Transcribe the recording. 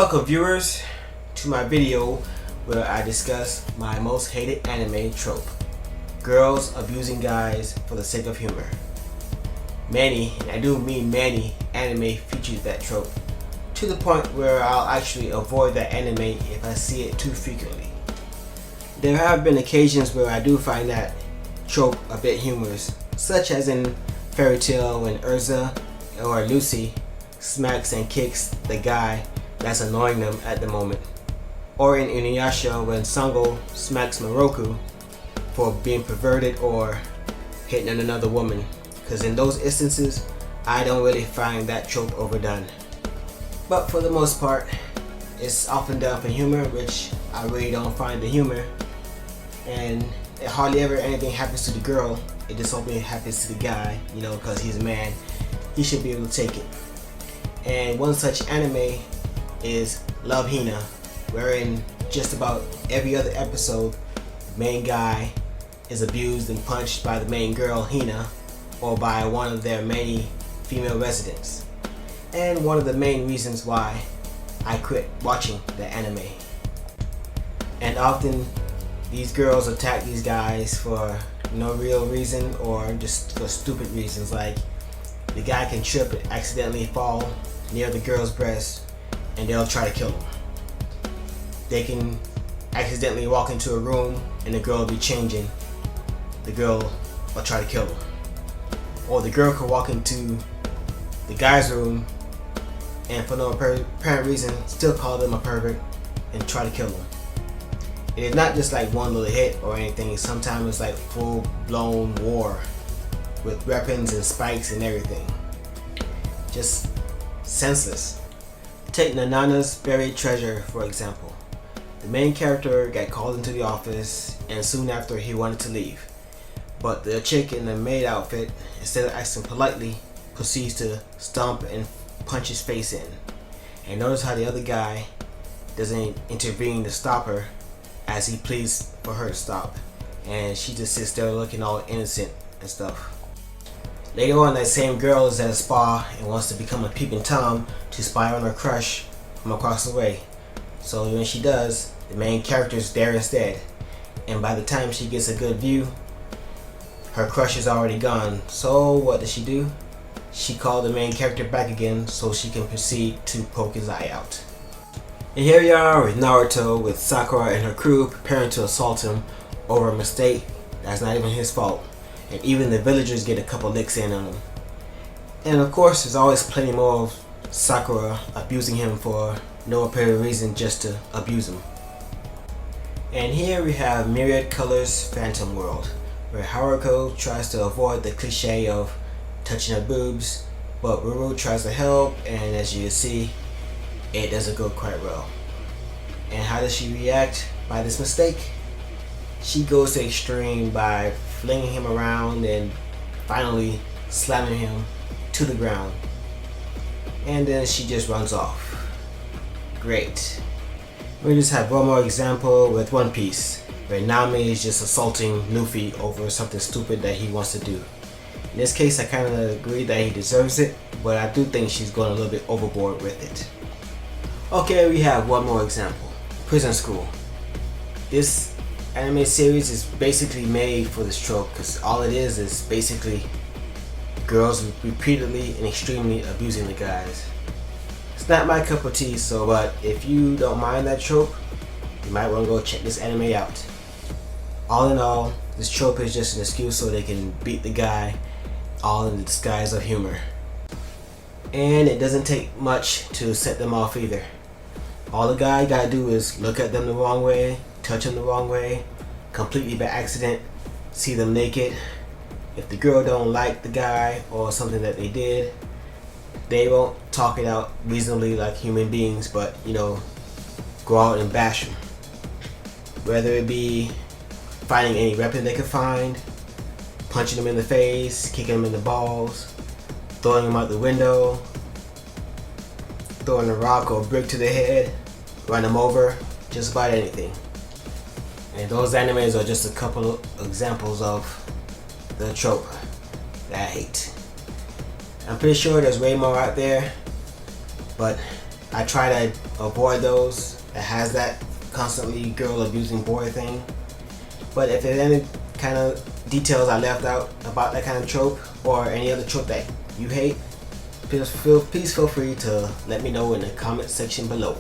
Welcome viewers to my video where I discuss my most hated anime trope. Girls abusing guys for the sake of humor. Many, and I do mean many, anime features that trope to the point where I'll actually avoid that anime if I see it too frequently. There have been occasions where I do find that trope a bit humorous, such as in Fairy Tail when Urza or Lucy smacks and kicks the guy that's annoying them at the moment, or in Inuyasha when Sango smacks Moroku for being perverted or hitting on another woman, because in those instances I don't really find that trope overdone. But for the most part it's often done for humor, which I really don't find the humor, and hardly ever anything happens to the girl. It just only happens to the guy, because he's a man, he should be able to take it. And one such anime is Love Hina, wherein just about every other episode the main guy is abused and punched by the main girl Hina, or by one of their many female residents, and one of the main reasons why I quit watching the anime. And often these girls attack these guys for no real reason, or just for stupid reasons, like the guy can trip and accidentally fall near the girl's breast and they'll try to kill him. They can accidentally walk into a room and the girl will be changing. The girl will try to kill him. Or the girl could walk into the guy's room and for no apparent reason still call them a pervert and try to kill him. It is not just like one little hit or anything. Sometimes it's like full blown war with weapons and spikes and everything. Just senseless. Take Nanana's Buried Treasure for example. The main character got called into the office and soon after he wanted to leave. But the chick in the maid outfit, instead of asking politely, proceeds to stomp and punch his face in. And notice how the other guy doesn't intervene to stop her as he pleads for her to stop. And she just sits there looking all innocent and stuff. Later on, that same girl is at a spa and wants to become a peeping Tom to spy on her crush from across the way. So when she does, the main character is there instead. And by the time she gets a good view, her crush is already gone. So what does she do? She called the main character back again so she can proceed to poke his eye out. And here we are with Naruto with Sakura and her crew preparing to assault him over a mistake that's not even his fault. And even the villagers get a couple licks in on him. And of course there's always plenty more of Sakura abusing him for no apparent reason, just to abuse him. And here we have Myriad Colors Phantom World, where Haruko tries to avoid the cliche of touching her boobs, but Ruru tries to help, and as you can see, it doesn't go quite well. And how does she react by this mistake? She goes to extreme by flinging him around and finally slamming him to the ground. And then she just runs off. Great. We just have one more example with One Piece, where Nami is just assaulting Luffy over something stupid that he wants to do. In this case, I kind of agree that he deserves it, but I do think she's going a little bit overboard with it. Okay, we have one more example. Prison School. This anime series is basically made for this trope, because all it is basically girls repeatedly and extremely abusing the guys. It's not my cup of tea, but if you don't mind that trope, you might want to go check this anime out. All in all, this trope is just an excuse so they can beat the guy, all in the disguise of humor. And it doesn't take much to set them off either. All the guy gotta do is look at them the wrong way, touch them the wrong way, completely by accident, see them naked. If the girl don't like the guy or something that they did, they won't talk it out reasonably like human beings, but go out and bash them. Whether it be finding any weapon they could find, punching them in the face, kicking them in the balls, throwing them out the window, throwing a rock or a brick to their head, run them over, just about anything. And those animes are just a couple of examples of the trope that I hate. I'm pretty sure there's way more out there, but I try to avoid those that has that constantly girl abusing boy thing. But if there's any kind of details I left out about that kind of trope or any other trope that you hate, please feel free to let me know in the comment section below.